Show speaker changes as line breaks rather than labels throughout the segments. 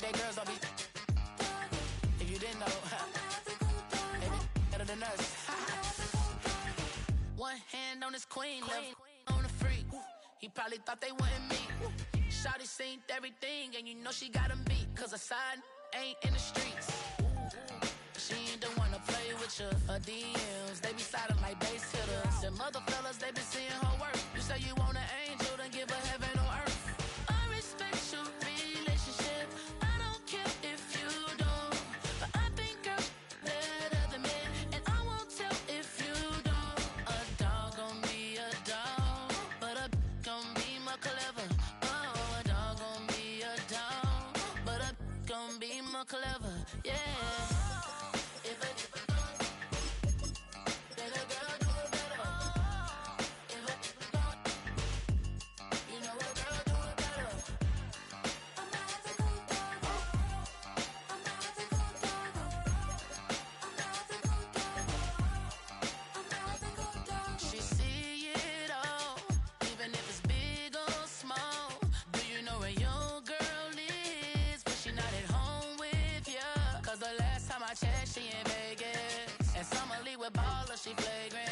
birthday girls don't be. If you didn't know, they be better than us. One hand on his queen, left on the freak. He probably thought they wouldn't meet. Shawty seen everything, and you know she got him beat. Cause her side ain't in the streets. She ain't the one to play with you. Her DMs, they be sliding like base hitters. And mother fellas, they be seeing her work. You say you want an angel, then give her heaven on earth. I respect your relationship. I don't care if you don't. But I think girls better than men. And I won't tell if you don't. A dog gon' be a dog, but a gon' be more clever. Oh, a dog gon' be a dog, but a gon' be more clever. Yeah. She in Vegas, and Summer Lee with baller, she flagrant.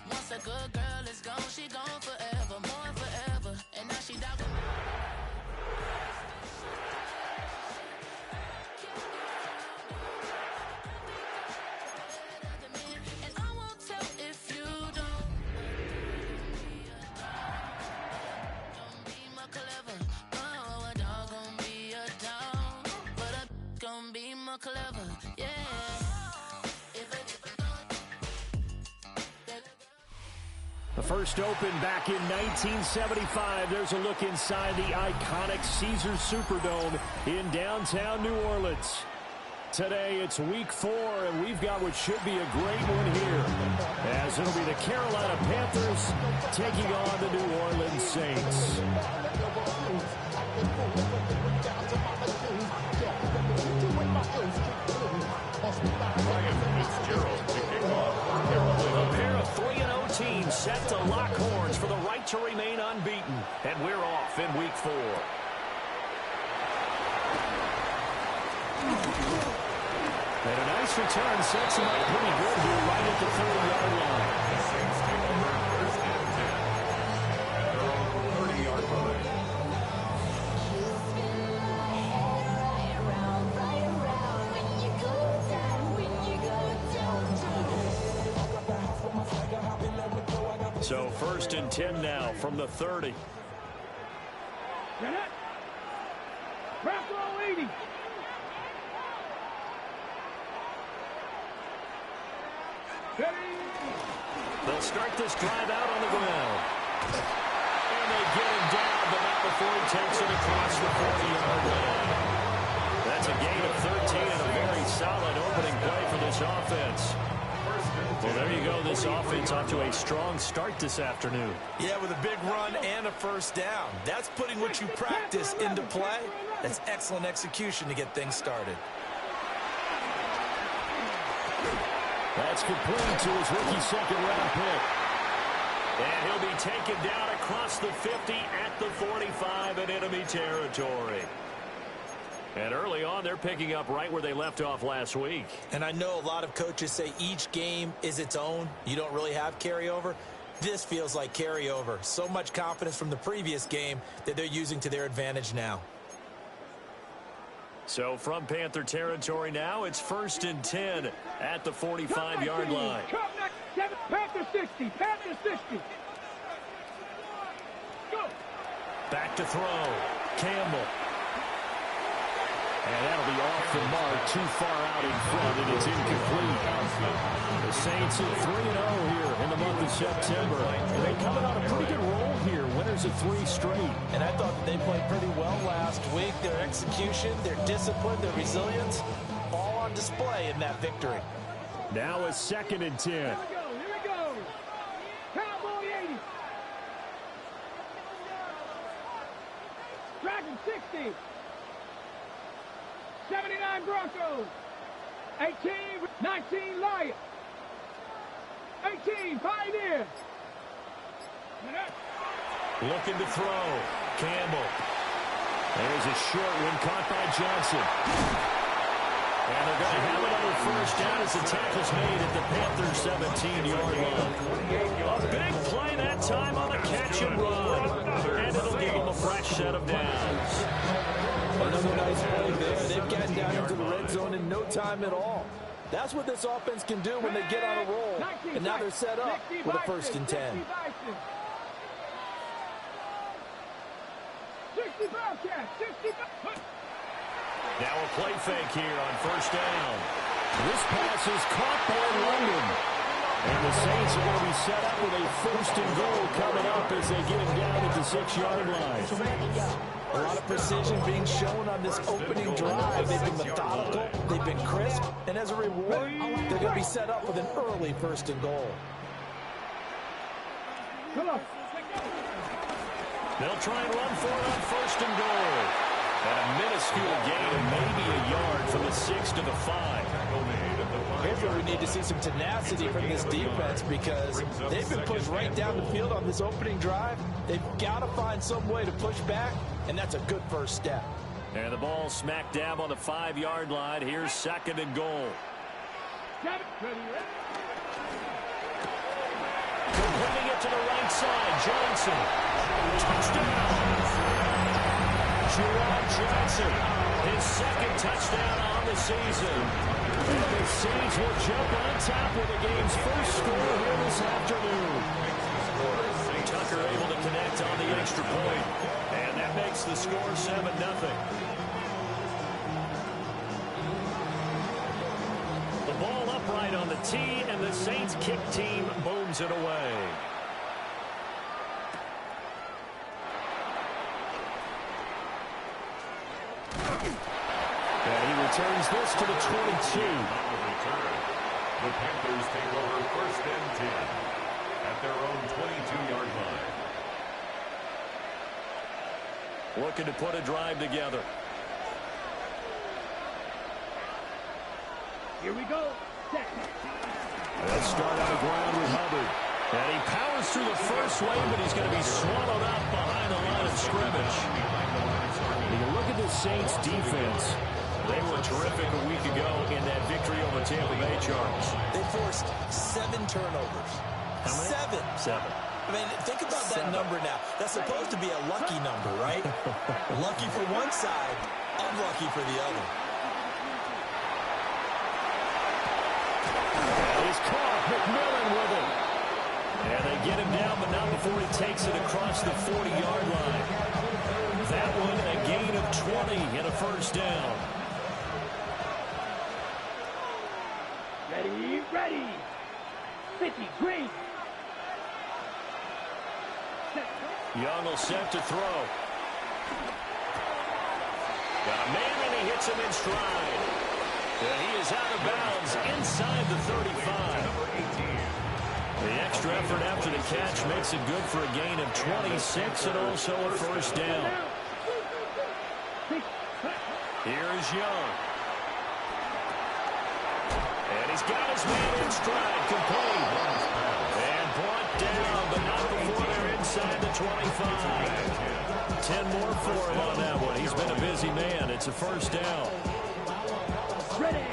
Once a good girl is gone, she gone forever, more forever. And now she down with me. And I won't tell if you don't. Don't be more clever. Oh, a dog gon' be a dog, but a gon' be more clever. Yeah.
The first opened back in 1975. There's a look inside the iconic Caesars Superdome in downtown New Orleans. Today it's week 4, and we've got what should be a great one here, as it'll be the Carolina Panthers taking on the New Orleans Saints. A pair of 3-0 teams set to lock horns for the right to remain unbeaten, and we're off in week 4. And a nice return sets him up pretty good here right at the 30-yard line. So first and 10 now from the 30.
Get it. Back row 80.
They'll start this drive out on the ground. And they get him down, but not before he takes it across the 40-yard line. That's a gain of 13 and a very solid opening play for this offense. Well, there you go. This offense off to a strong start this afternoon.
Yeah, with a big run and a first down. That's putting what you practice into play. That's excellent execution to get things started.
That's complete to his rookie second-round pick. And he'll be taken down across the 50 at the 45 in enemy territory. And early on, they're picking up right where they left off last week.
And I know a lot of coaches say each game is its own. You don't really have carryover. This feels like carryover. So much confidence from the previous game that they're using to their advantage now.
So from Panther territory now, it's first and 10 at the 45-yard line.
Panther 60. Panther 60. Go.
Back to throw. Campbell. And that'll be off the mark, too far out in front, and it's incomplete. The Saints at 3-0 here in the month of September. And they're coming on a pretty good roll here, winners of 3 straight.
And I thought that they played pretty well last week. Their execution, their discipline, their resilience, all on display in that victory.
Now a second and 10.
Here we go. Cowboy 80. Dragon 60. 79 Broncos. 18, 19 Lions. 18 Pioneers.
Looking to throw. Campbell. There's a short one caught by Johnson. And they're going to have another first down as the tackle's made at the Panthers' 17-yard line. A big play that time on the catch and run. And it'll give them a fresh set of downs.
Another nice play there. They've gotten down into the red zone in no time at all. That's what this offense can do when they get on a roll. And now they're set up with a 1st and 10.
60 Bobcats, 60
Now a play fake here on first down. This pass is caught by London. And the Saints are going to be set up with a 1st and goal coming up as they get him down at the 6-yard line.
A lot of precision being shown on this opening drive. They've been methodical, they've been crisp, and as a reward, they're going to be set up with an early 1st and goal.
Come on.
They'll try and run for it on 1st and goal. And a minuscule gain of maybe a yard from the 6 to the 5.
Here's where we need to see some tenacity from this defense because they've been pushed right down the field on this opening drive. They've got to find some way to push back, and that's a good first step.
And the ball smack dab on the 5-yard line. Here's 2nd and goal. Completing it to the right side, Johnson. Touchdown! Jerome Johnson, his 2nd touchdown on the season. And the Saints will jump on top with the game's first score here this afternoon. Tucker able to connect on the extra point. And that makes the score 7-0. The ball upright on the tee, and the Saints kick team booms it away. And he returns this to the 22.
The Panthers take over 1st and 10 at their own 22-yard line.
Looking to put a drive together.
Here we go.
Let's start on the ground with Hubbard. And he powers through the first wave, but he's going to be swallowed up behind the line of scrimmage. When you look at the Saints' defense, they were terrific a week ago in that victory over Tampa Bay Chargers.
They forced 7 turnovers.
How many?
7.
7.
I mean, think about that number now. That's supposed to be a lucky number, right? Lucky for one side, unlucky for the other.
He's caught. McMillan with it. And they get him down, but not before he takes it across the 40-yard line. That one a gain of 20 and a first down.
Ready, ready. 50, green.
Young will set to throw. Got a man, and he hits him in stride. And he is out of bounds inside the 35. The extra effort after the catch makes it good for a gain of 26 and also a first down. Here's Young. And he's got his man in stride, complete. And brought down, but not before they're inside the 25. 10 more for him on that one. He's been a busy man. It's a first down.
Ready.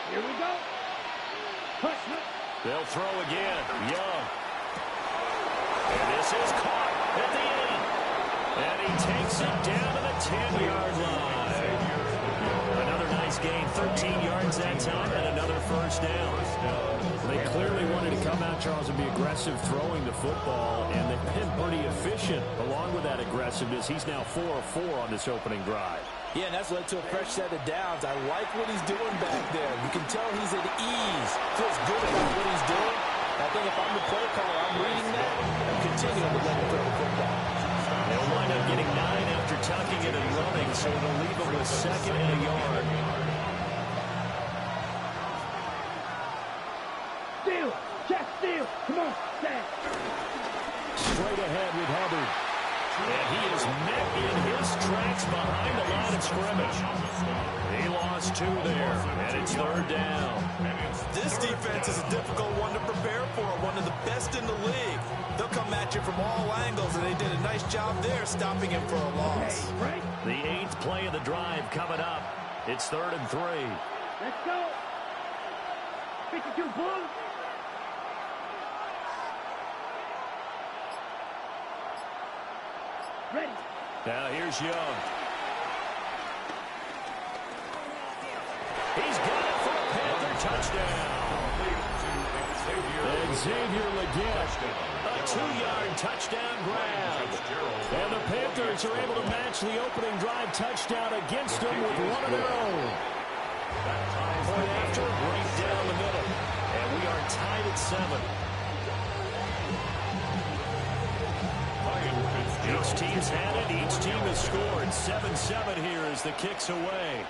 Here we go.
They'll throw again. Young. And this is caught at the end. And he takes it down to the 10-yard line. Another nice gain. 13 yards that time and another first down. They clearly wanted to come out, Charles, and be aggressive throwing the football, and they've been pretty efficient along with that aggressiveness. He's now 4 of 4 on this opening drive.
Yeah, and that's led to a fresh set of downs. I like what he's doing back there. You can tell he's at ease. Feels good about what he's doing. I think if I'm the play caller, I'm reading that and continuing to let him throw the football.
They'll wind up getting 9 after tucking it and running, so it'll leave him with 2nd and a yard.
Steal. Check steal. Come on. Stand.
Straight ahead with Hubbard. And he is met in his tracks behind the line of scrimmage. He lost 2 there, and it's 3rd down.
This defense is a difficult one to prepare for, one of the best in the league. They'll come at you from all angles, and they did a nice job there stopping him for a loss.
The 8th play of the drive coming up. It's 3rd and 3.
Let's go. 52 Bulls. Ready.
Now here's Young. He's got it for a Panther touchdown. And Xavier Legette, a 2-yard touchdown grab. And the Panthers are able to match the opening drive touchdown against them with one of their own. Point after, right down the middle. And we are tied at 7. Each team's had it. Each team has scored. 7-7 here as the kick's away.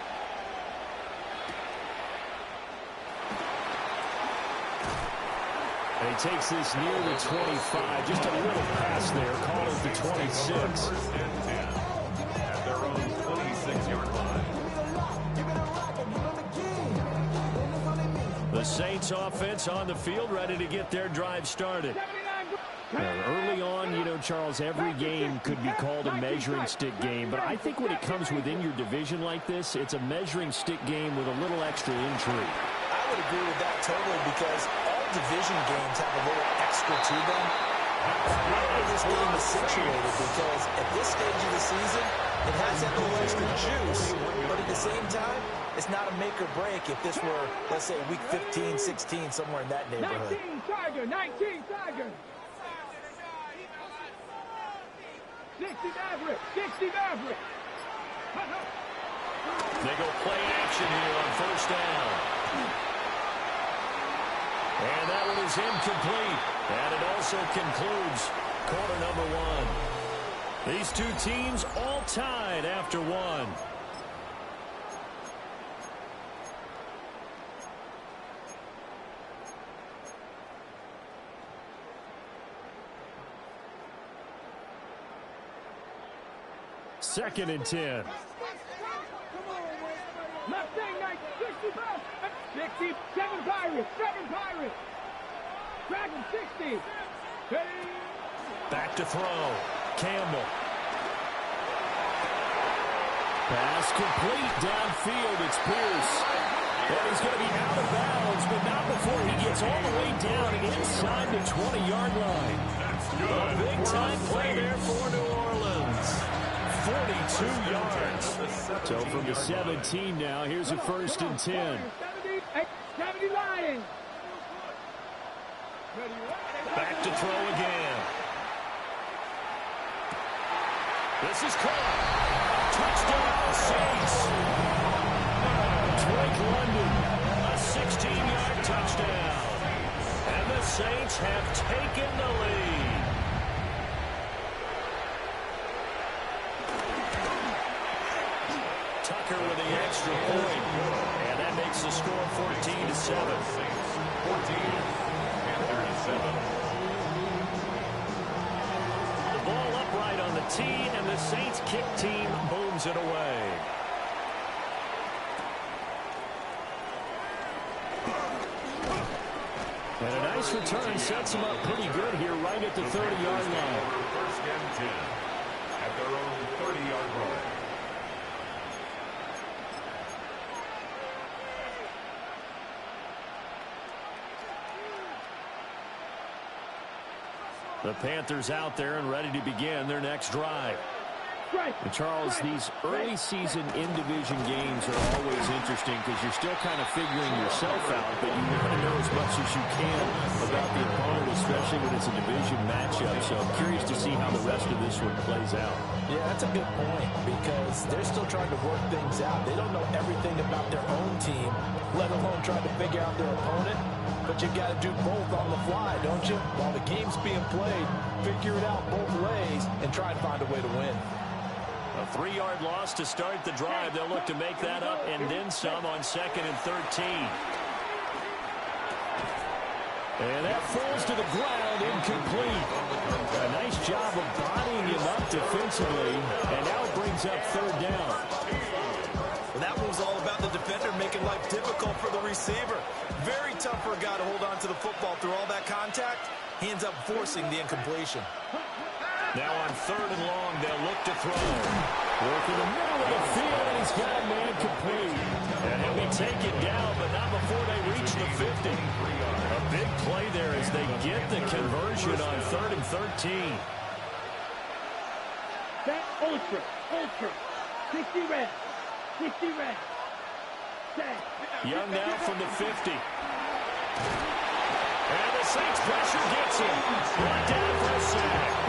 And he takes this near the 25. Just a little pass there. Call it the 26.
1st and 10 at their own 26-yard line.
The Saints offense on the field, ready to get their drive started. Early on, you know, Charles, every game could be called a measuring stick game, but I think when it comes within your division like this, it's a measuring stick game with a little extra intrigue.
I would agree with that totally, because all division games have a little extra to them. The way this game is situated, because at this stage of the season, it has that little extra juice, but at the same time, it's not a make or break if this were, let's say, week 15, 16, somewhere in that neighborhood.
19 Tiger, 19 Tiger. 60 Maverick, 60 Maverick.
They go play action here on 1st down. And that one is incomplete. And it also concludes quarter number 1. These two teams all tied after 1. Second and 10.
Mustang 65, 67 Pirates, 7 Pirates. Dragon 60.
Back to throw. Campbell. Pass complete downfield. It's Pierce. And he's going to be out of bounds, but not before he gets all the way down inside the 20-yard line. A big-time play there for New Orleans. 42 yards. So from the 17 now, here's a 1st and 10.
70 Lions.
Back to throw again. This is caught. Touchdown, Saints. Drake London, a 16-yard touchdown. And the Saints have taken the lead. Tucker with the extra point. And that makes the score 14-7.
14 and 37.
The ball upright on the tee, and the Saints kick team booms it away. And a nice return sets them up pretty good here right at the 30-yard line.
1st and 10 at their own 30-yard line.
The Panthers out there and ready to begin their next drive. And Charles, these early season in-division games are always interesting because you're still kind of figuring yourself out, but you want to know as much as you can about the opponent, especially when it's a division matchup. So I'm curious to see how the rest of this one plays out.
Yeah, that's a good point, because they're still trying to work things out. They don't know everything about their own team, let alone trying to figure out their opponent. But you got to do both on the fly, don't you? While the game's being played, figure it out both ways and try and find a way to win.
A 3-yard loss to start the drive. They'll look to make that up and then some on 2nd and 13. And that falls to the ground, incomplete. A nice job of bodying him up defensively, and now it brings up third down.
Well, that one was all about the defender making life difficult for the receiver. Very tough for a guy to hold on to the football through all that contact. He ends up forcing the incompletion.
Now on third and long, they'll look to throw. Work in the middle of the field, and he's got a man complete. And he'll be taken down, but not before they reach the 50. A big play there as they get the conversion on 3rd and 13.
Set, ultra, 60 red, 60 red. Set.
Young now from the 50. And the Saints pressure gets him. Brought down for a sack.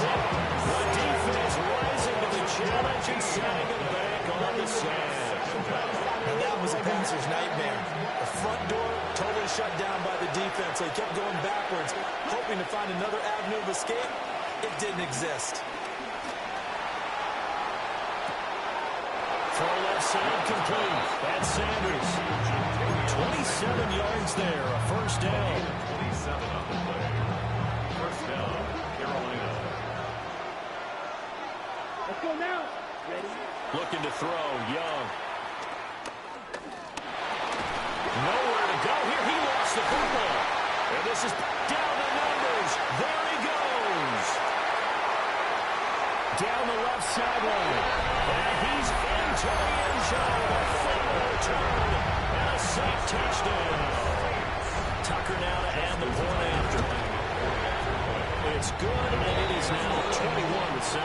The defense rising to the challenge and setting it back on the sack.
And that was a passer's nightmare. The front door totally shut down by the defense. They kept going backwards, hoping to find another avenue of escape. It didn't exist.
Throw left side complete. That's Sanders. 27 yards there, a first down.
27 on the play. First down, Carolina.
Let's go now. Ready?
Looking to throw, Young. Nowhere to go here. He lost the football. And this is down the numbers. There he goes. Down the left sideline. And he's into the end zone. A final return. And a safe touchdown. Tucker now to add the point after. It's good, and it is now 21-7.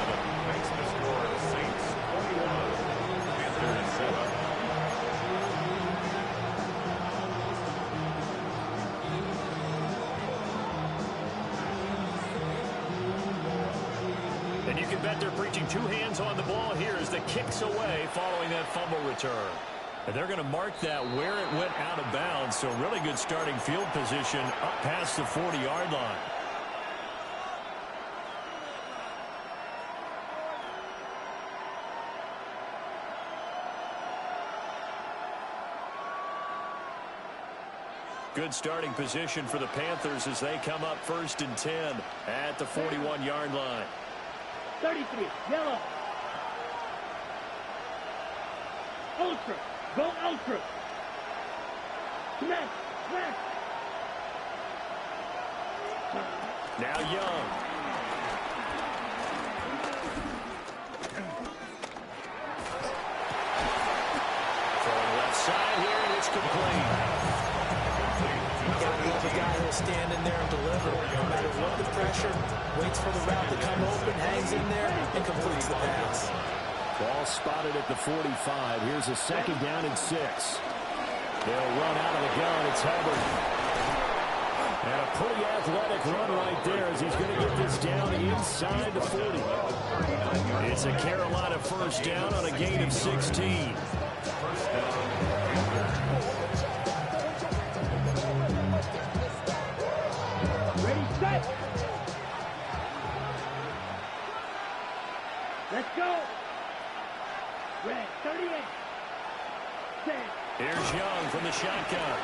Makes the score the Saints 21, Panthers 7.
And you can bet they're preaching two hands on the ball here as the kick's away following that fumble return. And they're going to mark that where it went out of bounds, so really good starting field position up past the 40-yard line. Good starting position for the Panthers as they come up 1st and 10 at the 41-yard line.
33, yellow. Ultra, go ultra. Smash, smash.
Now Young. Throwing left side here, and it's complete.
The guy who'll stand in there and deliver. No matter what the pressure, waits for the route to come open, hangs in there, and completes the pass.
Ball spotted at the 45. Here's a 2nd down and 6. They'll run out of the gun. It's Hubbard. And a pretty athletic run right there as he's going to get this down inside the 40. It's a Carolina first down on a gain of 16.
Ready, set. Let's go. Red, 38. Set.
Here's Young from the shotgun.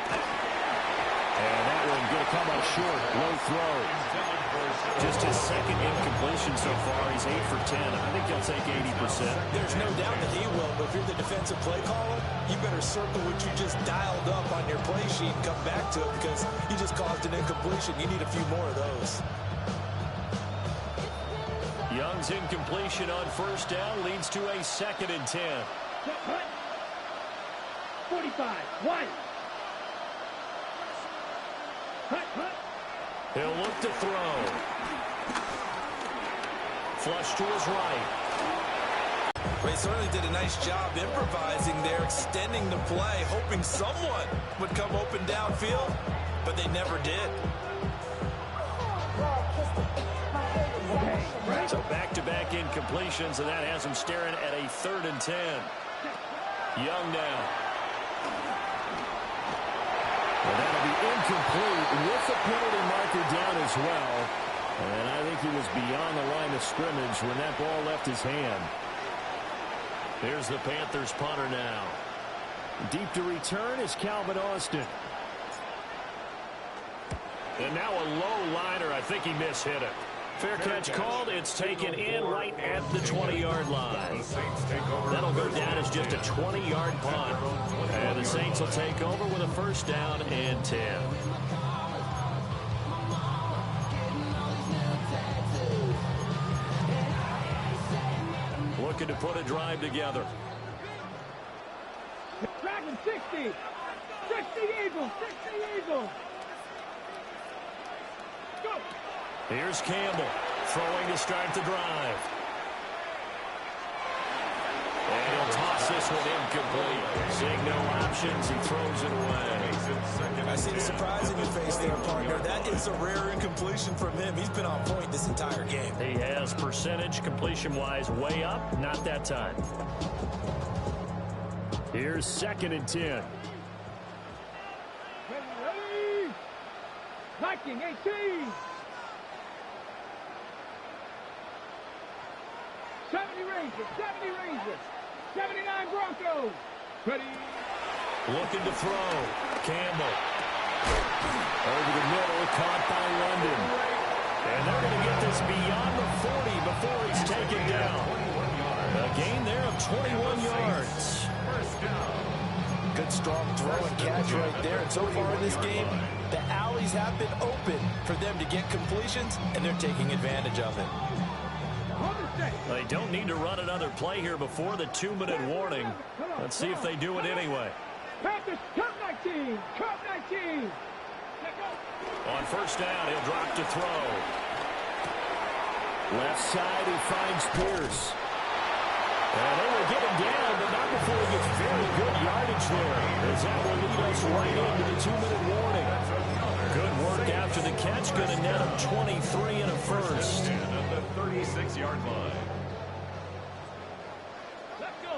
And that one going to come up short. Low throw. Just his 2nd incompletion so far. He's 8 for 10. I think he'll take 80%.
There's no doubt that he will, but if you're the defensive play caller, you better circle what you just dialed up on your play sheet and come back to it because you just caused an incompletion. You need a few more of those.
Young's incompletion on first down leads to a 2nd and 10.
Cut. 45, 1. Cut.
He'll look to throw. Flush to his right.
They certainly did a nice job improvising there, extending the play, hoping someone would come open downfield, but they never did.
So back-to-back incompletions, and that has him staring at a 3rd and 10. Young now. And that'll be incomplete with the penalty marker down as well. And I think he was beyond the line of scrimmage when that ball left his hand. Here's the Panthers punter now. Deep to return is Calvin Austin. And now a low liner. I think he mishit it. Fair catch called. It's taken in right at the 20-yard line. That'll go down as just a 20-yard punt. And the Saints will take over with a first down and 10. Looking to put a drive together.
Dragon 60. 60 Eagles. 60 Eagles. Go.
Here's Campbell throwing to start the drive. And he'll toss this one incomplete. Seeing no options, he throws it away.
I see the surprise in your face there, partner. That is a rare incompletion from him. He's been on point this entire game.
He has percentage completion-wise way up. Not that time. Here's 2nd and 10.
Ready. Viking 18. 70 Rangers. 70 Rangers. 79 Broncos. Ready.
Looking to throw. Campbell. Over the middle, caught by London. And they're going to get this beyond the 40 before he's taken down. A gain there of 21 yards.
Good strong throw and catch right there. And so far in this game, the alleys have been open for them to get completions, and they're taking advantage of it.
They don't need to run another play here before the 2-minute warning. Let's see if they do it anyway.
Panthers, Cup 19. Cup 19.
On first down, he'll drop to throw. Left side, he finds Pierce. And they will get him down, but not before he gets very good yardage there. As that will lead us right into the 2-minute warning. Good work after the catch. Going to net him 23 and a first.
At the 36-yard line.
Let's go.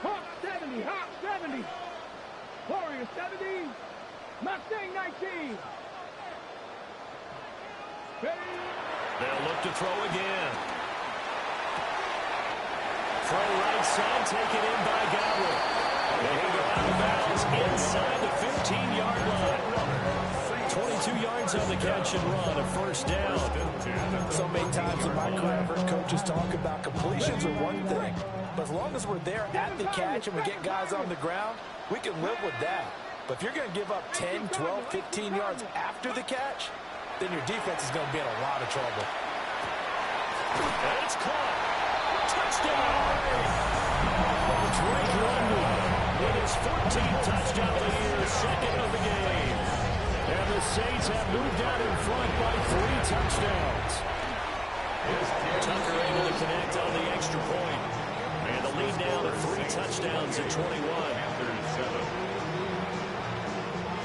Hawk 70. Hawk 70. Warrior 70. Mustang 19. Ready.
They'll look to throw again. Throw right side, taken in by Godwin. And he'll go out of bounds inside the 15-yard line. 22 yards on the catch and run, a first down.
So many times in my career, I've heard coaches talk about completions are one thing. But as long as we're there at the catch and we get guys on the ground, we can live with that. But if you're going to give up 10, 12, 15 yards after the catch, then your defense is going to be in a lot of trouble.
And it's caught. Touchdown! Drake London with his 14th touchdown of the year, 2nd of the game. And the Saints have moved out in front by 3 touchdowns. Tucker able to connect on the extra point. And the lead now to 3 touchdowns at 21.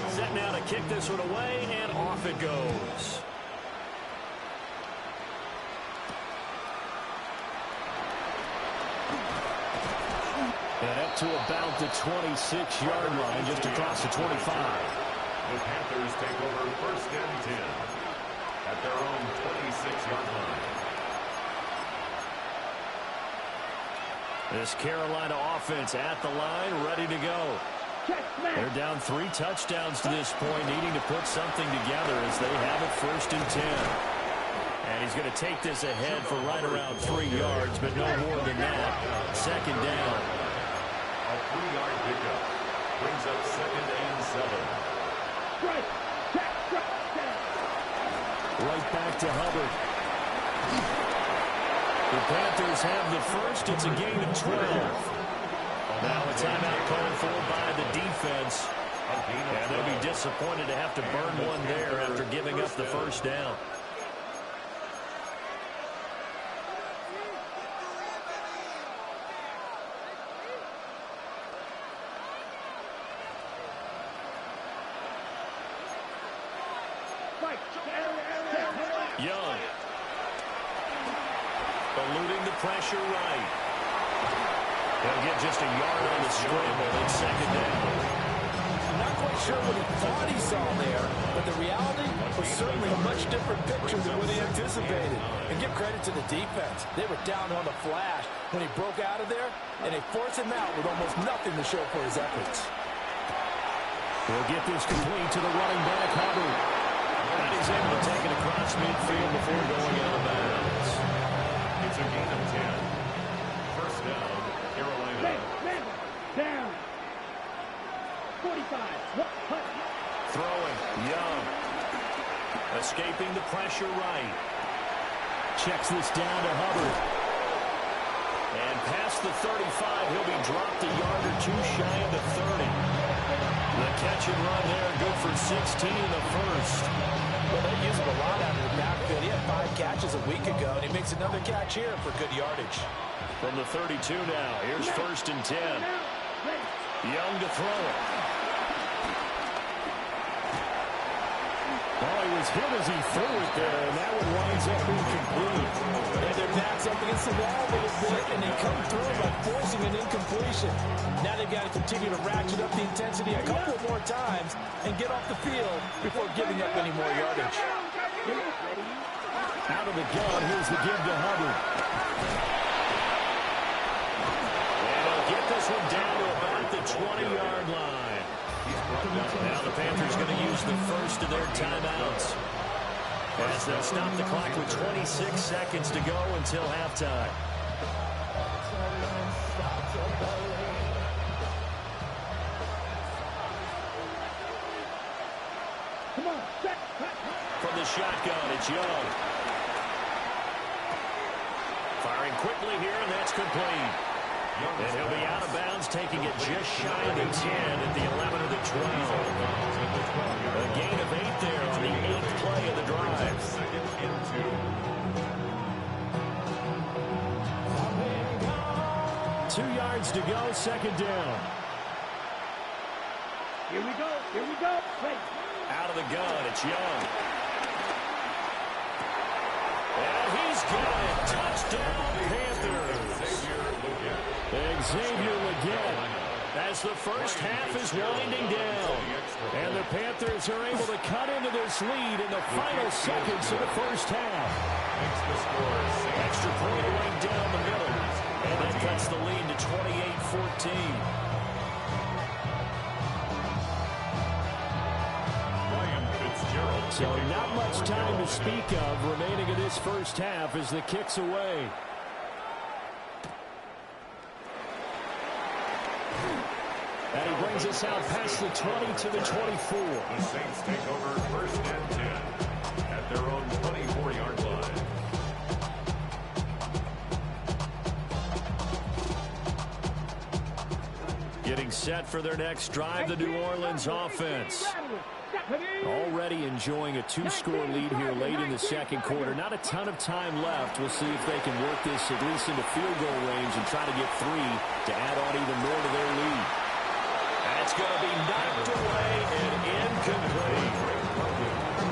Set now to kick this one away, and off it goes. And up to about the 26-yard line, just across the 25.
The Panthers take over 1st and 10 at their own 26-yard line.
This Carolina offense at the line, ready to go. They're down 3 touchdowns to this point, needing to put something together as they have it 1st and 10. And he's going to take this ahead for right around 3 yards, but no more than that. 2nd down.
A 3-yard pickup brings up 2nd and 7.
Right back to Hubbard. The Panthers have the first. It's a gain of 12. Now a timeout called for by the defense. And they'll be disappointed to have to burn one there after giving up the first down. Young. Eluding the pressure right. He'll get just a yard on the scramble. It's 2nd down.
I'm not quite sure what he thought he saw there, but the reality was certainly a much different picture than what he anticipated. And give credit to the defense. They were down on the flash when he broke out of there, and they forced him out with almost nothing to show for his efforts.
He'll get this complete to the running back, Hubbard. And he's able to take it across midfield before going out of bounds.
It's a gain of 10. First down, Carolina.
Down. 45.
Throwing, Young. Escaping the pressure right. Checks this down to Hubbard. And past the 35, he'll be dropped a yard or two shy of the 30. The catch and run there, good for 16 in the first.
Well, they use him a lot out of the backfield. He had 5 catches a week ago, and he makes another catch here for good yardage.
From the 32 now, here's first and 10. Young to throw it. Oh, he was hit as he threw it there, and that one winds up incomplete.
And their back's up against the wall a little bit, and they come through by forcing an incompletion. Now they've got to continue to ratchet up the intensity a couple more times and get off the field before giving up any more yardage.
Out of the gun, here's the give to Hubbard. And he'll get this one down to about the 20-yard line. Now the Panthers going to use the first of their timeouts as they'll stop the clock with 26 seconds to go until halftime. From the shotgun, it's Young. Firing quickly here, and that's complete. And he'll be out of bounds, taking it just shy of the 10 at the 11 of the 12. A gain of 8 there on the 8th play of the drive.
Second and 2.
2 yards to go, second down.
Here we go. Wait.
Out of the gun, it's Young. And he's got it. Touchdown, Panthers. Xavier Legette, as the first half is winding down. And the Panthers are able to cut into this lead in the final seconds of the first half. Extra point right down the middle. And that cuts the lead to 28-14. So not much time to speak of remaining in this first half as the kick's away. And he brings us out past the 20 to the 24.
The Saints take over first and 10 at their own 24-yard line.
Getting set for their next drive, the New Orleans offense. Already enjoying a 2-score lead here late in the second quarter. Not a ton of time left. We'll see if they can work this at least into field goal range and try to get 3 to add on even more to their lead. That's going to be knocked away and incomplete.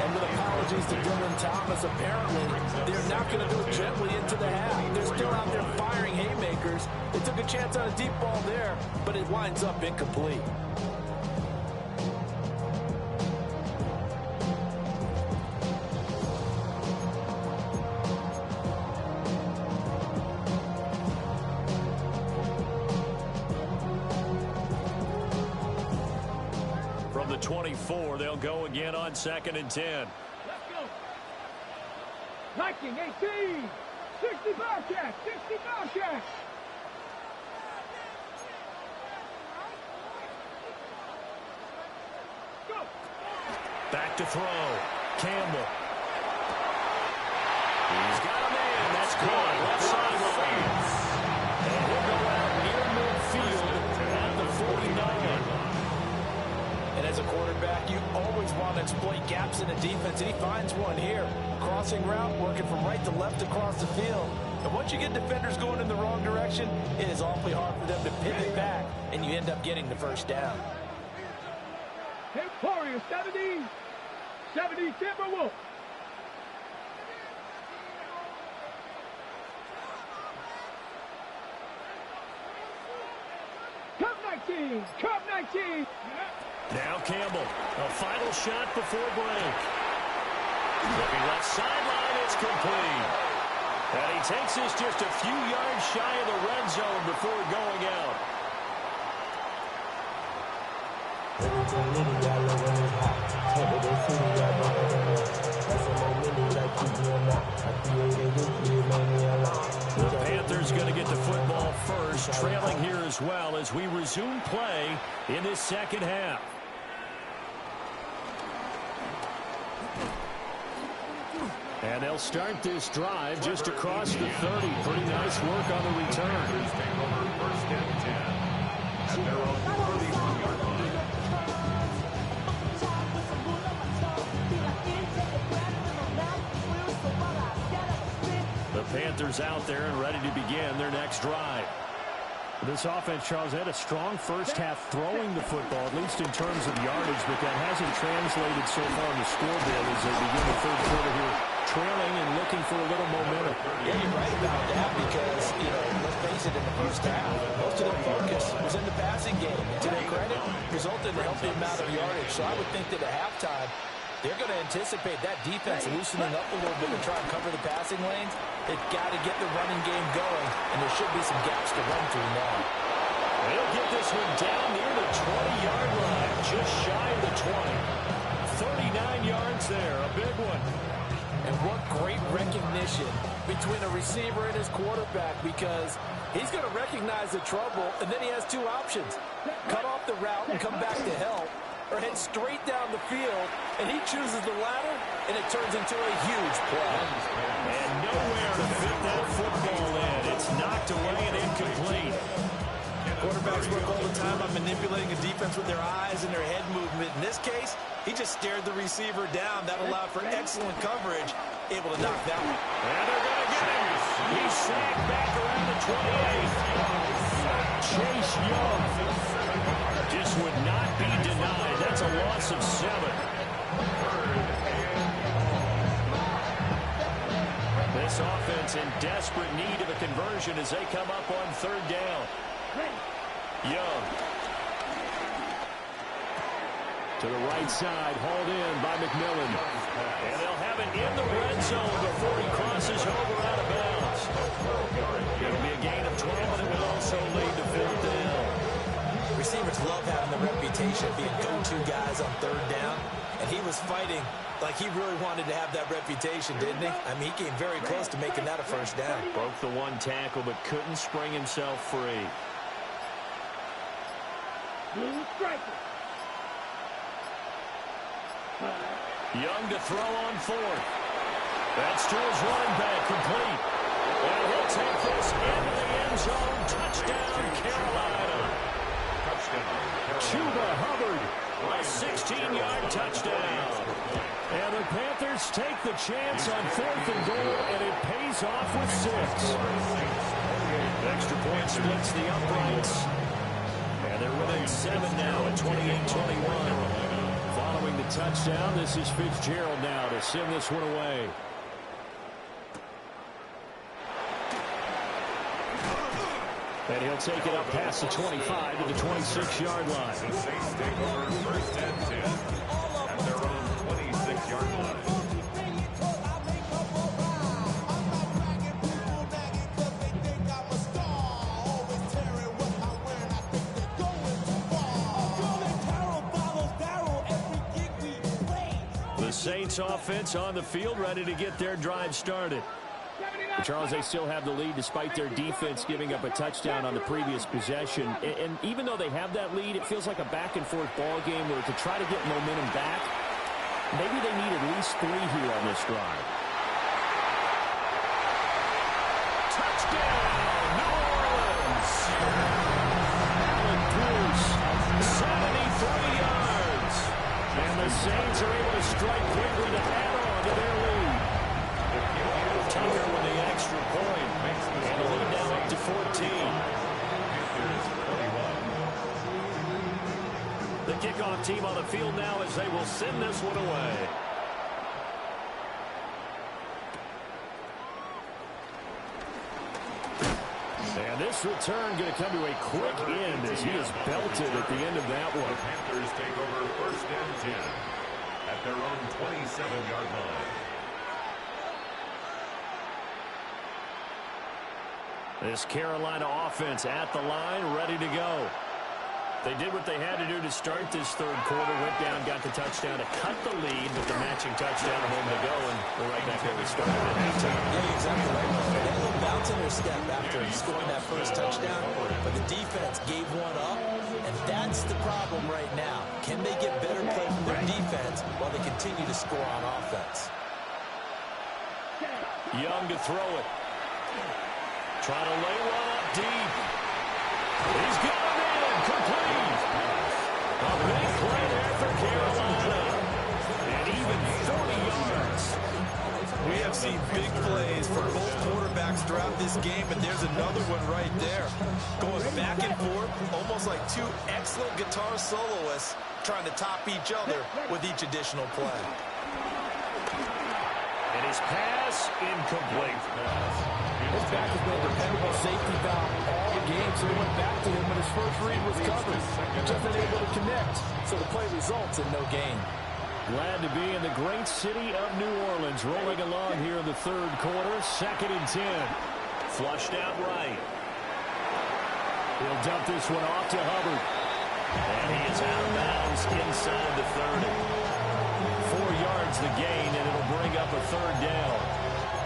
And with apologies to Dylan Thomas, apparently they're not going to go gently into the half. They're still out there firing haymakers. They took a chance on a deep ball there, but it winds up incomplete.
From the 24, they'll go again on second and 10.
Let's go. Liking 18. 60 Bobcats. 60 Bobcats. Go.
Back to throw. Campbell. He's got a man. That's caught. Left sideline. And he'll go out near midfield at the 49.
And as a quarterback, you always want to exploit gaps in the defense, and he finds one here. Crossing route, working from right to left across the field. And once you get defenders going in the wrong direction, it is awfully hard for them to pivot back, and you end up getting the first down.
Warriors 70 Timberwolves. Cup 19.
Now Campbell, a final shot before break. Looking left sideline, it's complete. And he takes this just a few yards shy of the red zone before going out. The Panthers going to get the football first, trailing here as well as we resume play in this second half. And they'll start this drive just across the 30. Pretty nice work on the return.
Take over first and 10 at their own 31-yard line.
The Panthers out there and ready to begin their next drive. This offense, Charles, had a strong first half throwing the football, at least in terms of yardage, but that hasn't translated so far on the scoreboard as they begin the third quarter here, trailing and looking for a little momentum.
Yeah, you're right about that because, let's face it, in the first half, most of their focus was in the passing game. And to their credit, resulted in a healthy amount of yardage. So I would think that at halftime, they're going to anticipate that defense loosening up a little bit and try and cover the passing lanes. They've got to get the running game going, and there should be some gaps to run through now.
They'll get this one down near the 20-yard line, just shy of the 20. 39 yards there, a big one.
And what great recognition between a receiver and his quarterback, because he's going to recognize the trouble, and then he has two options. Cut off the route and come back to help, or head straight down the field, and he chooses the latter, and it turns into a huge play.
And nowhere to fit that football in. It's knocked away and incomplete.
Quarterbacks work all the time on manipulating a defense with their eyes and their head movement. In this case, he just stared the receiver down. That allowed for excellent coverage, able to knock that one.
And they're going to get him. He's sagged back around the 28. Chase Young just would not be denied. That's a loss of 7. This offense in desperate need of a conversion as they come up on third down. Young. To the right side, hauled in by McMillan. And they'll have it in the red zone before he crosses over out of bounds. It'll be a gain of 12, and it will also lead to fourth down.
Receivers love having the reputation of being go-to guys on third down, and he was fighting like he really wanted to have that reputation, didn't he? I mean, he came very close to making that a first down.
Broke the one tackle, but couldn't spring himself free. Young to throw on fourth. That's to his running back, complete. And he'll take this into the end zone. Touchdown, Carolina. Chuba Hubbard, a 16-yard touchdown. And the Panthers take the chance on fourth and goal, and it pays off with 6. Extra point splits the uprights. And they're within 7 now at 28-21. Following the touchdown, this is Fitzgerald now to send this one away. And he'll take it up past the 25 to the 26-yard line.
The Saints take over first and 10 at their own 26-yard line.
The Saints offense on the field, ready to get their drive started. Charles, they still have the lead despite their defense giving up a touchdown on the previous possession. And even though they have that lead, it feels like a back-and-forth ball game where to try to get momentum back, maybe they need at least 3 here on this drive. Touchdown, New Orleans! Alec Bruce, 73 yards. And the Saints are able to strike quickly to add on to their lead. Tucker with the extra point. And the lead now up to 14. The kickoff team on the field now as they will send this one away. And this return going to come to a quick end as he is belted at the end of that one.
The Panthers take over first and 10 at their own 27-yard line.
This Carolina offense at the line, ready to go. They did what they had to do to start this third quarter. Went down, got the touchdown to cut the lead, but the matching touchdown a moment ago, and we're right back where we started at halftime.
Yeah, exactly right. They had a little bounce in their step after scoring that first touchdown, but the defense gave one up, and that's the problem right now. Can they get better play from their defense while they continue to score on offense?
Young to throw it. Trying to lay one up deep. He's got it in. Complete. A big play there for Carolina. And even 40 yards.
We have seen big plays from both quarterbacks throughout this game, and there's another one right there. Going back and forth, almost like two excellent guitar soloists trying to top each other with each additional play.
And his pass incomplete.
His back has been a dependable safety valve all game, so he went back to him when his first read was covered. Just unable to connect, so the play results in no gain.
Glad to be in the great city of New Orleans, rolling along here in the third quarter. 2nd and 10. Flushed out right. He'll dump this one off to Hubbard. And he is out of bounds inside the 30. 4 yards the gain, and it'll bring up a third down.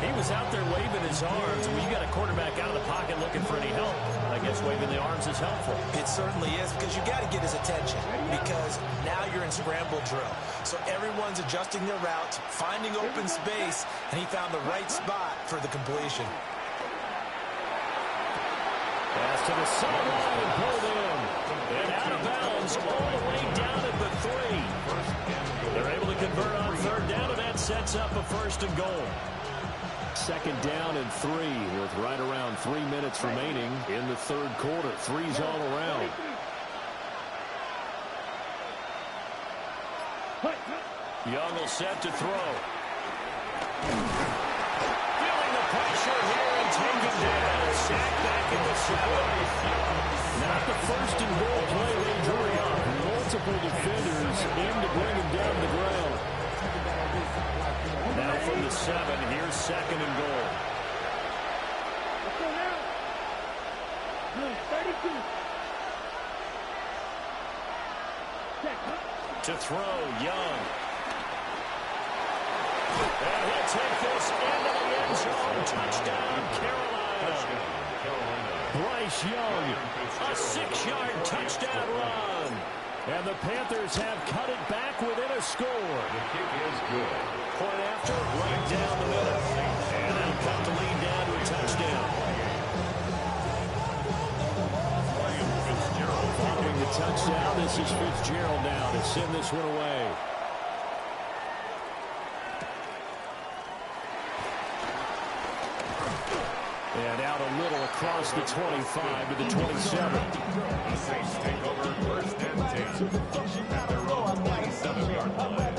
He was out there waving his arms. When you got a quarterback out of the pocket looking for any help, I guess waving the arms is helpful.
It certainly is, because you got to get his attention, because now you're in scramble drill. So everyone's adjusting their routes, finding open space, and he found the right spot for the completion.
Pass to the sideline and pulled in. And out of bounds all the way down at the 3. They're able to convert on third down, and that sets up a 1st and goal. 2nd down and 3 with right around 3 minutes remaining in the third quarter. 3's all around. Young will set to throw. Feeling the pressure here and taken down. Sack back in the 7. Not the 1st and goal play they drew up. Multiple defenders in to bring him down the ground. Now from the 7, here's 2nd and goal.
Let's go now. 32.
To throw, Young. And he'll take this into the end zone. Touchdown, Carolina. Bryce Young, a 6-yard touchdown run. And the Panthers have cut it back within a score.
The kick is good.
Point after, right down the middle. And they'll cut the lead down to a touchdown. Following the touchdown, this is Fitzgerald now to send this one away. And out a little across the 25 to the 27.
The Saints take over 1st and 10 at their own 27-yard line.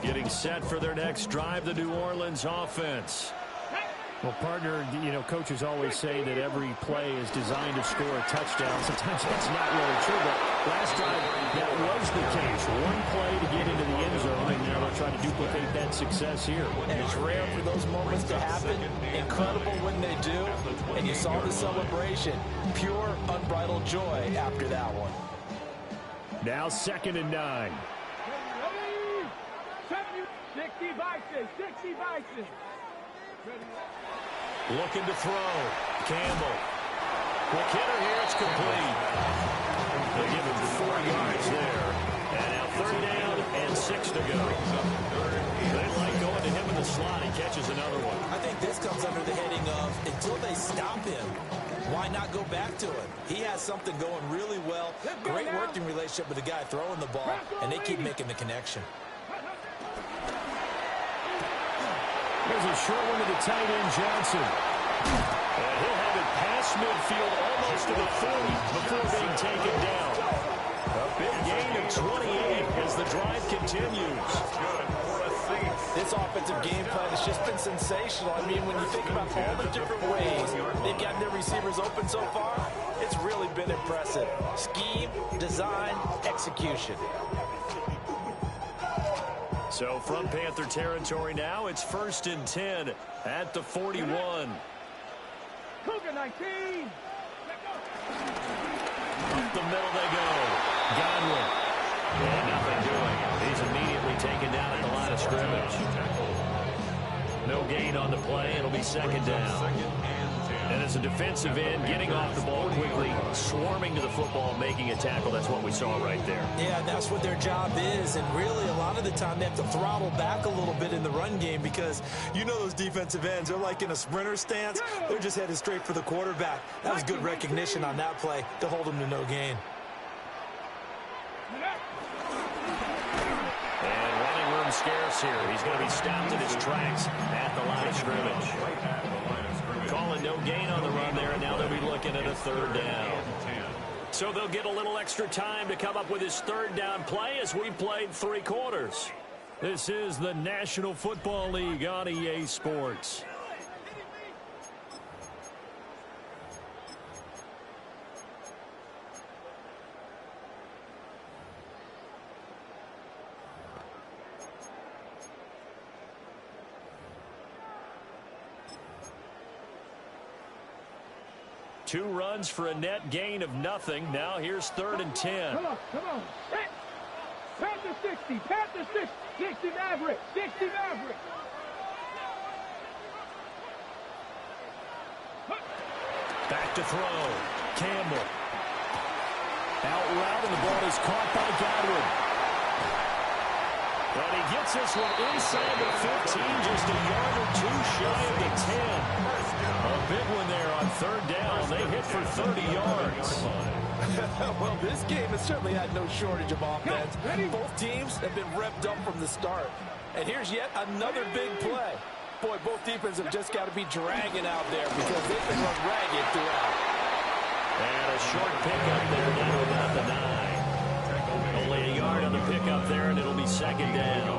Getting set for their next drive, the New Orleans offense. Well, partner, coaches always say that every play is designed to score a touchdown. Sometimes that's not really true, but last time that was the case. One play to get into the end zone, and now they're trying to duplicate that success here.
And it's rare for those moments to happen. Incredible when they do. And you saw the celebration. Pure, unbridled joy after that one.
Now 2nd and 9.
60 vices, 60 vices.
Looking to throw. Campbell. Quick hitter here. It's complete. They give him 4 yards there. And now 3rd down and 6 to go. They like going to him in the slot. He catches another one.
I think this comes under the heading of, until they stop him, why not go back to him? He has something going really well. Great working relationship with the guy throwing the ball, and they keep making the connection.
There's a short one to the tight end, Johnson. And he'll have it past midfield almost to the 40 before being taken down. A big gain of 28 as the drive continues.
Good for a Saints.
This offensive game plan has just been sensational. I mean, when you think about all the different ways they've gotten their receivers open so far, it's really been impressive. Scheme, design, execution.
So from Panther territory now, it's 1st and 10 at the 41.
Cougar 19.
Up the middle they go. Godwin. And nothing doing. He's immediately taken down at the line of scrimmage. No gain on the play. It'll be second down. And as a defensive end, getting off the ball quickly, swarming to the football, making a tackle. That's what we saw right there.
Yeah, that's what their job is. And really, a lot of the time, they have to throttle back a little bit in the run game because you know those defensive ends, they're like in a sprinter stance. They're just headed straight for the quarterback. That was good recognition on that play to hold them to no gain.
And running room scarce here. He's going to be stopped in his tracks at the line of scrimmage. Calling no gain on the run there, and now they'll be looking at a third down. So they'll get a little extra time to come up with his third down play as we played 3 quarters. This is the National Football League on EA Sports. Two runs for a net gain of nothing. Now here's 3rd and 10.
Come on. Panthers 60. Panthers 60. 60 Maverick. 60 Maverick.
Back to throw. Campbell. Out route, and the ball is caught by Godwin. And he gets this one inside the 15, just a yard or two shy of the 10. A big one there on 3rd down. They hit for 30 yards.
Well, this game has certainly had no shortage of offense. Both teams have been revved up from the start. And here's yet another big play. Boy, both defenses have just got to be dragging out there because they've been run ragged throughout.
And a short pickup there now about the 9. Only a yard on the pickup there, and it'll be 2nd down.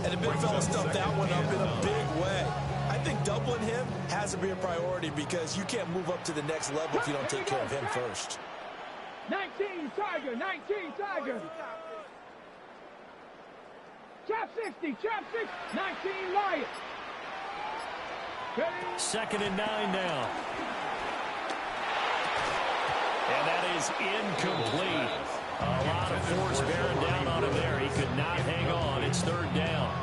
And the big fella stuffed that one up in a big way. I think doubling him has to be a priority because you can't move up to the next level if you don't take care of him first.
19 Tiger. 19 Tiger. Chap 60. Chap 6. 19 Lion.
2nd and 9 now. And that is incomplete. A lot of force bearing down on him there. He could not hang on. It's 3rd down.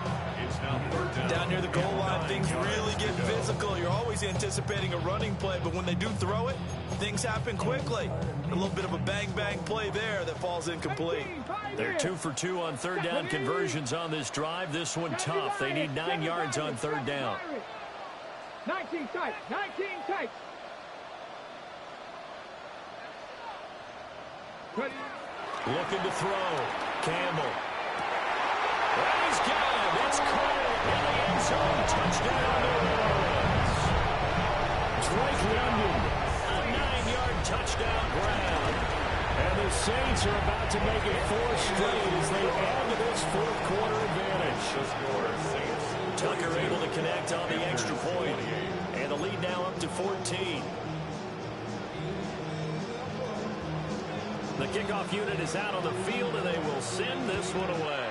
Down near the goal line, things really get physical. You're always anticipating a running play, but when they do throw it, things happen quickly. A little bit of a bang-bang play there that falls incomplete.
They're 2 for 2 on 3rd down conversions on this drive. This one tough. They need 9 yards on 3rd down.
19 tight. 19 tight.
Looking to throw. Campbell. And he's got him. It's caught in the end zone. Touchdown, New Orleans. Drake London. A 9-yard touchdown grab. And the Saints are about to make it 4 straight as they add to this 4th quarter advantage. Tucker able to connect on the extra point. And the lead now up to 14. The kickoff unit is out on the field, and they will send this one away.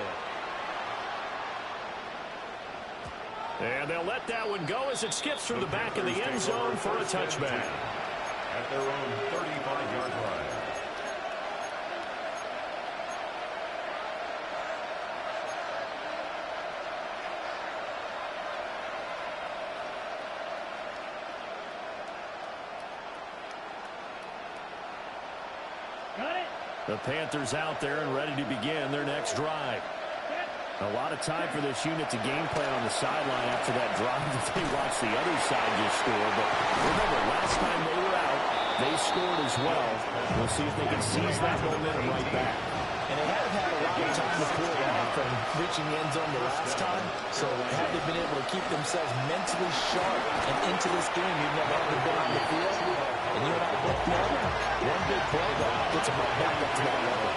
And they'll let that one go as it skips through the back of the end zone for a touchback.
At their own 35-yard line.
The Panthers out there and ready to begin their next drive. A lot of time for this unit to game plan on the sideline after that drive that they watched the other side just score. But remember, last time they were out, they scored as well. We'll see if they can seize that momentum right back.
And they haven't had a lot of time to pull it off from reaching the end zone the last time. So had they been able to keep themselves mentally sharp and into this game, even though they haven't been on the field, and you're not looking at it, one big play that gets them right back up to that level.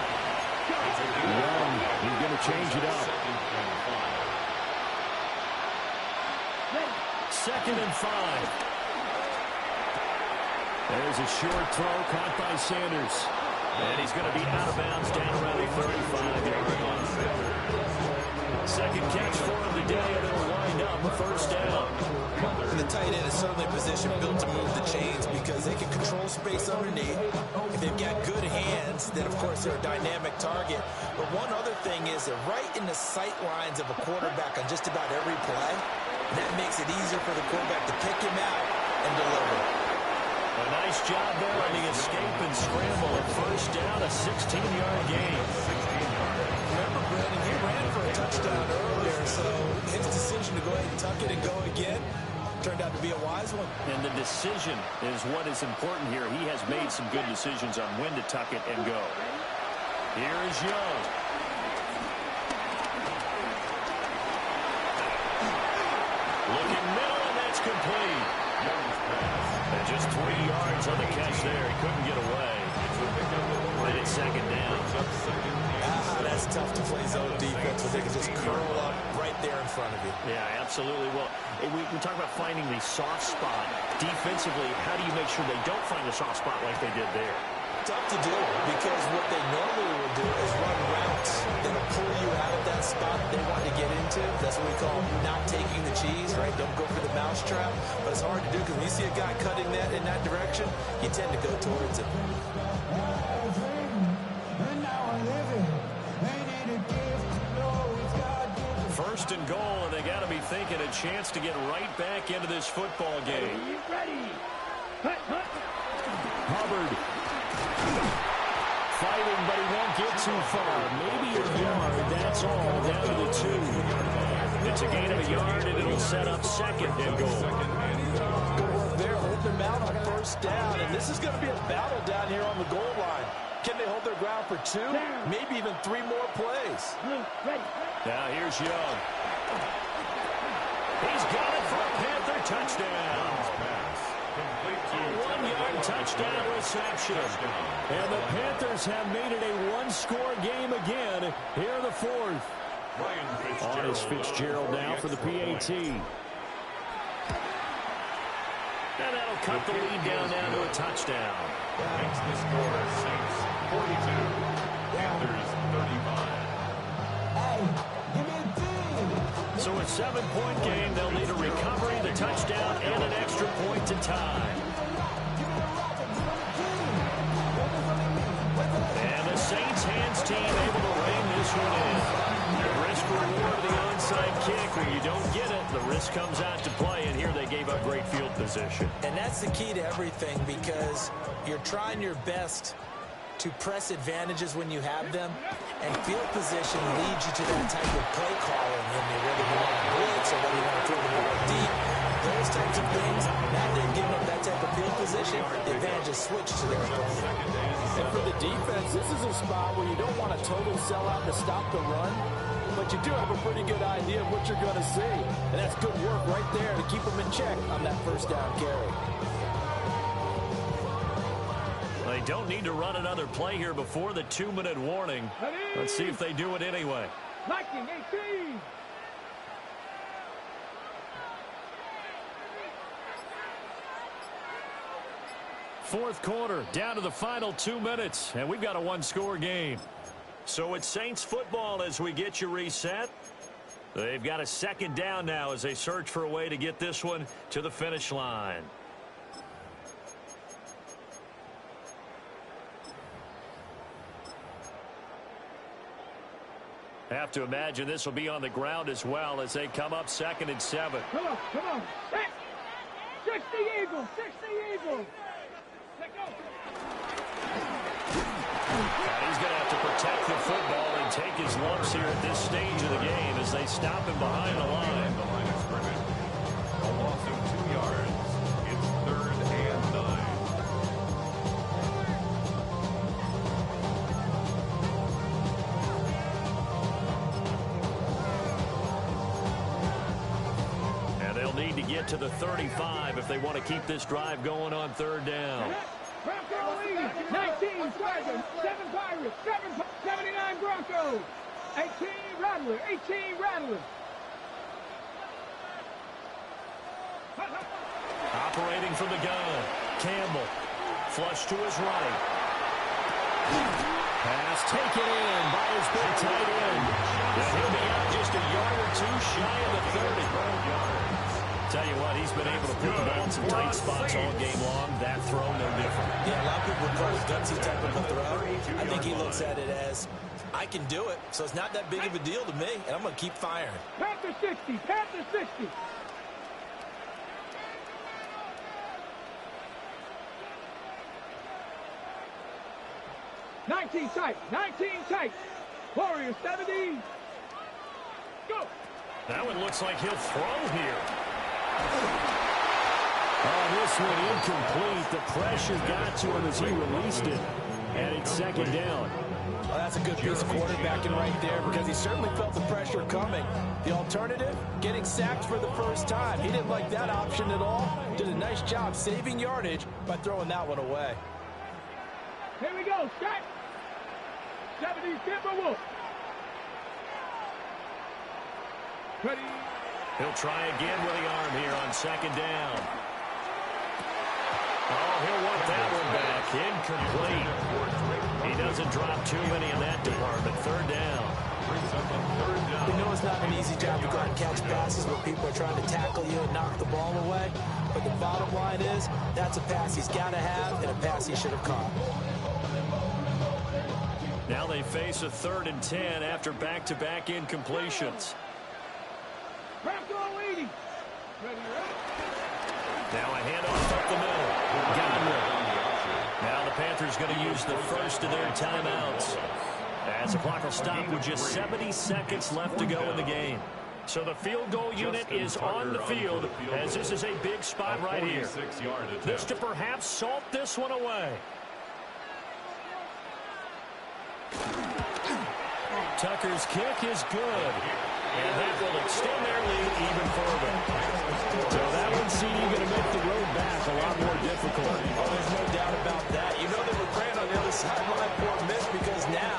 Young, he's going to change it up. 2nd and 5. There's a short throw caught by Sanders. And he's going to be out of bounds down around the 35-yard line. Second catch for him today, and it'll wind up a first down.
The tight end is certainly a position built to move the chains because they can control space underneath. If they've got good hands, then, of course, they're a dynamic target. But one other thing is they're right in the sight lines of a quarterback on just about every play. And that makes it easier for the quarterback to pick him out and deliver.
A nice job there on the escape and scramble. A first down, a 16-yard gain.
Remember, Brandon, he ran for a touchdown earlier, so his decision to go ahead and tuck it and go again turned out to be a wise one.
And the decision is what is important here. He has made some good decisions on when to tuck it and go. Here is Young. Looking middle, and that's complete. And just 3 yards on the catch there. He couldn't get away. Right at second down.
That's tough to play zone defense when they can just curl up right there in front of you.
Yeah, absolutely. Well, we talk about finding the soft spot. Defensively, how do you make sure they don't find the soft spot like they did there?
Tough to do because what they normally will do is run routes that'll pull you out of that spot they want to get into. That's what we call not taking the cheese, right? Don't go for the mousetrap. But it's hard to do because when you see a guy cutting that in that direction, you tend to go towards it.
First and goal, and they got to be thinking a chance to get right back into this football game.
Ready.
Hubbard fighting, but he won't get too far. Maybe a yard, that's all, down to the 2. It's a gain of a yard, and it'll set up second and goal.
Good work there, hold them out on first down, and this is going to be a battle down here on the goal line. Can they hold their ground for 2? Maybe even 3 more plays.
Now here's Young. He's got it for a Panther touchdown. A 1-yard touchdown reception. And the Panthers have made it a 1-score game again here in the 4th. Otis Fitzgerald now for the PAT. And that'll cut the lead down now to a touchdown.
Makes the score Saints 42, Panthers 35.
So a 7-point game, they'll need a recovery, the touchdown, and an extra point to tie. And the Saints hands team able to rein this one in. The risk reward of the onside kick. When you don't get it, the risk comes out to play, and here they gave up great field position.
And that's the key to everything because you're trying your best to press advantages when you have them, and field position leads you to that type of play calling, whether you want to blitz or whether you want to throw the ball deep. Those types of things, now they've given up that type of field position, the advantage is switched to their opponent.
And for the defense, this is a spot where you don't want a total sellout to stop the run, but you do have a pretty good idea of what you're going to see. And that's good work right there to keep them in check on that first down carry.
They don't need to run another play here before the 2-minute warning. Let's see if they do it anyway.
Liking 18.
Fourth quarter, down to the final 2 minutes, and we've got a 1-score game. So it's Saints football as we get you reset. They've got a second down now as they search for a way to get this one to the finish line. Have to imagine this will be on the ground as well as they come up 2nd and 7.
Come on. 60 Eagles. Let go.
And he's going to have to protect the football and take his lumps here at this stage of the game as they stop him behind the line.
The line of scrimmage. A loss of 2 yards. It's 3rd and 9.
Need to get to the 35 if they want to keep this drive going on 3rd down.
Bronco lead. 19 Tigers, 7 Pirates, 79 Broncos, 18 Rattlers, 18 Rattlers.
Operating from the gun, Campbell, flush to his right. Pass taken in by his big tight end. And he'll be out just a yard or two shy of the 30. Tell you what, he's been able to put the ball in some tight spots all game long. That throw, no different.
Yeah, a lot of people would call it gutsy type of a throw. I think he looks at it as, I can do it, so it's not that big of a deal to me, and I'm going to keep firing.
Panther 60, Panther 60. Nineteen tight. Warriors 70. Go.
That one looks like he'll throw here. Oh, this one incomplete. The pressure got to him as he released it. And it's second down.
Well, that's a good piece of quarterbacking right there because he certainly felt the pressure coming. The alternative, getting sacked for the first time. He didn't like that option at all. Did a nice job saving yardage by throwing that one away.
Here we go, Shaq. 70 Timberwolves. Ready.
He'll try again with the arm here on second down. Oh, he'll want that one back. Incomplete. He doesn't drop too many in that department. Third down.
We know it's not an easy job to go and catch passes where people are trying to tackle you and knock the ball away. But the bottom line is, that's a pass he's got to have and a pass he should have caught.
Now they face a 3rd and 10 after back-to-back incompletions. Now a handoff up the middle. Now the Panthers going to use the first of their timeouts. As the clock will stop with just 70 seconds left to go in the game. So the field goal unit is on the field as this is a big spot right here. This to perhaps salt this one away. Tucker's kick is good. And that will extend their lead even further. So that one seems going to make the road back a lot more difficult.
Oh, there's no doubt about that. You know they were praying on the other sideline for a miss because now,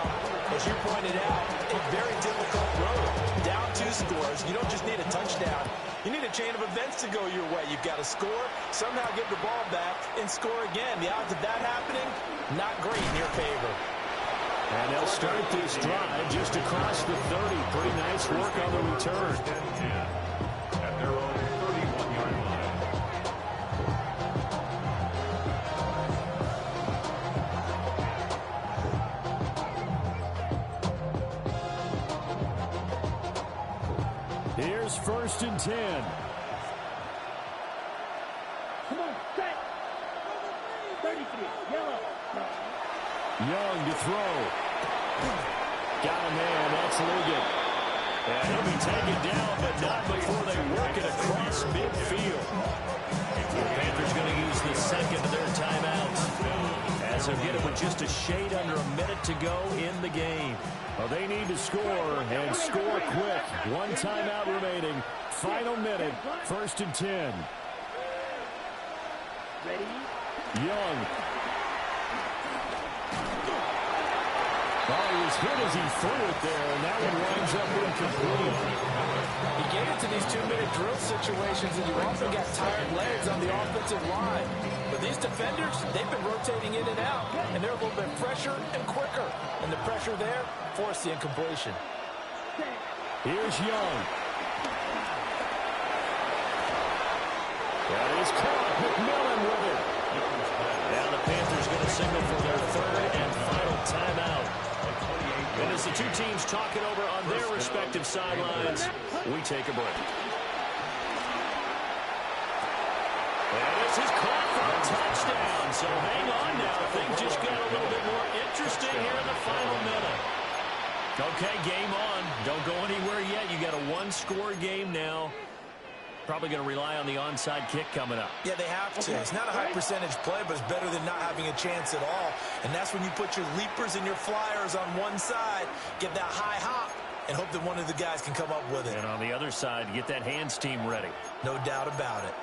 as you pointed out, a very difficult road. Down 2 scores. You don't just need a touchdown. You need a chain of events to go your way. You've got to score, somehow get the ball back, and score again. The odds of that happening, not great in your favor.
And they'll start this drive just across the 30. Pretty nice work on the return.
At their own 31-yard line.
Here's 1st and 10.
Come on, set. 33, yellow.
Young to throw. Got a man. That's Liggett. And he'll be taken down, but not before they work it across midfield. The Panthers going to use the second of their timeouts as they'll get it with just a shade under a minute to go in the game. Well, they need to score and score quick. 1 timeout remaining. Final minute. 1st and 10.
Ready?
Young. Oh, he was hit as he threw it there, and that one winds up incomplete.
You get into these 2-minute drill situations, and you often got tired legs on the offensive line. But these defenders, they've been rotating in and out, and they're a little bit fresher and quicker. And the pressure there forced the incompletion.
Here's Young. That is caught. McMillan with it. Now the Panthers going to signal for their 3rd and final timeout. And as the two teams talk it over on their respective sidelines, we take a break. And this is caught for a touchdown. So hang on now. Things just got a little bit more interesting here in the final minute. Okay, game on. Don't go anywhere yet. You got a 1-score game now. Probably going to rely on the onside kick coming up.
Yeah, they have to. It's not a high percentage play, but it's better than not having a chance at all. And that's when you put your leapers and your flyers on one side, get that high hop, and hope that one of the guys can come up with it.
And on the other side, get that hands team ready.
No doubt about it.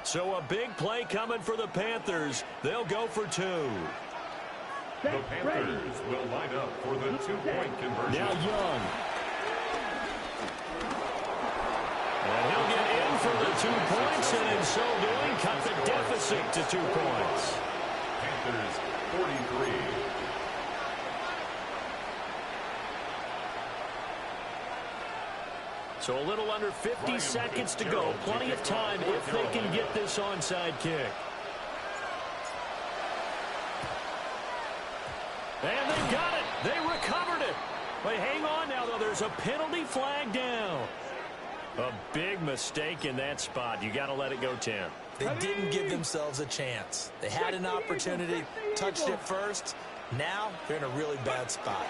So a big play coming for the Panthers. They'll go for 2.
The Panthers will line up for the 2-point conversion.
Now Young. And he'll get in for the 2 points, and in so doing, cut the deficit to 2 points.
Panthers 43.
So a little under 50 seconds to go. Plenty of time if they can get this onside kick. And they got it. They recovered it. But hang on now, though. There's a penalty flag down. A big mistake in that spot. You got to let it go 10.
They didn't give themselves a chance. They had an opportunity, touched it first. Now they're in a really bad spot.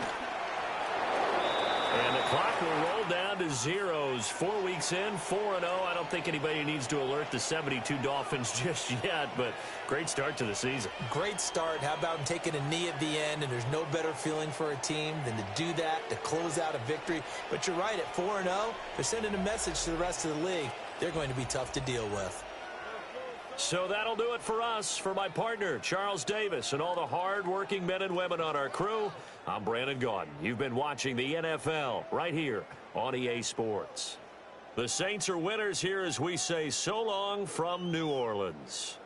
And the clock will roll down to zeros. 4 weeks in, 4-0. I don't think anybody needs to alert the 72 Dolphins just yet, but great start to the season.
Great start. How about taking a knee at the end? And there's no better feeling for a team than to do that, to close out a victory. But you're right, at 4-0, they're sending a message to the rest of the league. They're going to be tough to deal with.
So that'll do it for us. For my partner, Charles Davis, and all the hard-working men and women on our crew, I'm Brandon Gaudin. You've been watching the NFL right here on EA Sports. The Saints are winners here as we say so long from New Orleans.